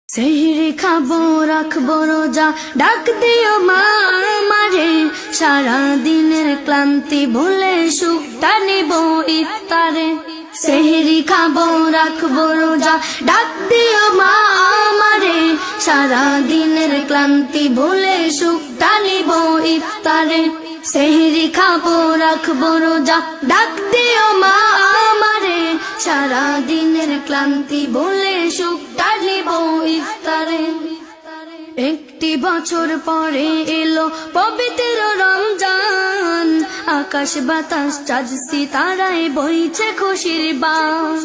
সেহরি খাবো রাখবো রোজা, ডাক দিও মা আমারে, সারা দিনের ক্লান্তি ভুলে সুখটা নিব ইফতারে। সেহরি খাবো রাখবো রোজা, ডাক দিও মা আমারে, সারা দিনের ক্লান্তি ভুলে সুখটা নিব ইফতারে। সেহরি খাবো রাখবো রোজা, ডাক দিও মা আমারে, সারা দিনের ক্লান্তি ভুলে সুখটা নিব ইফতারে। একটি বছর পরে এলো পবিত্র রমজান, আকাশ বাতাস চাঁদ সিতারায় বইছে খুশির বান।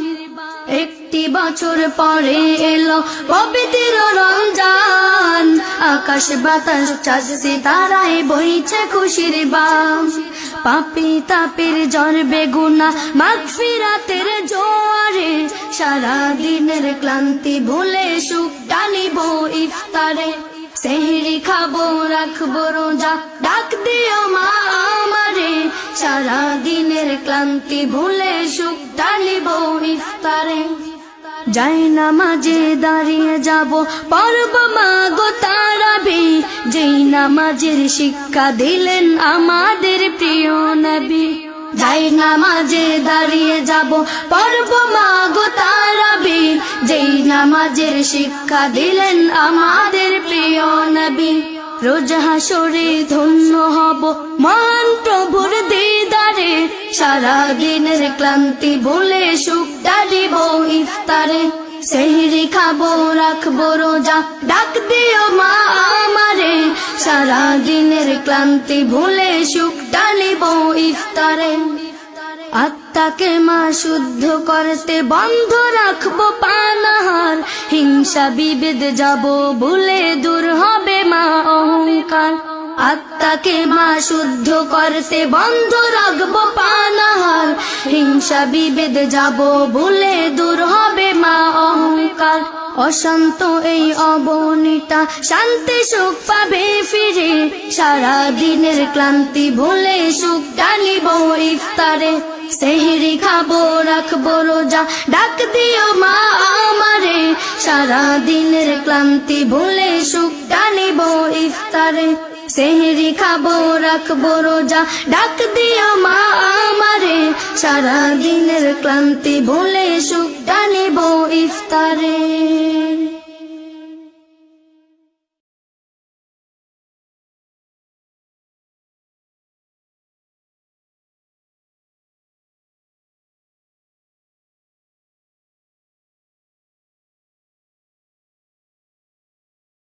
একটি বছর পরে এলো পবিত্র রমজান, আকাশ বাতাস চাঁদ সিতারায় বইছে খুশির বান। পাপী তাপের জ্বর বেগুনা মাগফিরাতের জোয়ারে, সারা দিনের ক্লান্তি ভুলে সুখটা নিব ইফতারে। সেহরি খাবো রাখবো রোজা, ডাক দিও মা আমারে, সারা দিনের ক্লান্তি ভুলে সুখটা নিব ইফতারে। যাই নামাজে দাঁড়িয়ে যাব পড়ব মা গো তারাবি, যেই নামাজের শিক্ষা দিলেন আমাদের প্রিয় নবী। যাই নামাজে দাঁড়িয়ে যাব পড়ব মা গো তারাবি, যেই নামাজের শিক্ষা দিলেন আমাদের প্রিয় নবী। রোজ হাসরে ধন্য হব মহান প্রভুর দিদারে, সারা দিনের ক্লান্তি ভুলে সুখটা দিব ইফতারে। সেহরি খাবো রাখবো রোজা, ডাক দিও মা আমারে, সারা দিনের ক্লান্তি ভুলে সুখটা নিব ইফতারে। আত্মাকে মা শুদ্ধ করতে বন্ধ রাখবো পানাহার, হিংসা বিভেদ যাব ভুলে দূর হবে মা অহংকার। আত্মাকে মা শুদ্ধ করতে বন্ধ রাখবো পানাহার, হিংসা বিভেদ যাব ভুলে দূর হবে মা অহংকার। অশান্ত এই অবনীতা শান্তি সুখ পাবে ফিরে, সারা দিনের ক্লান্তি ভুলে সুখটা নিব ইফতারে। সেহরি খাবো রাখবো রোজা, ডাক দিও মা আমারে, সারা দিনের ক্লান্তি ভুলে সুখটা নিব ইফতারে। সেহরি খাবো রাখবো রোজা, ডাক দিও মা আমারে, সারা দিনের ক্লান্তি ভুলে সুখটা নিব ইফতারে।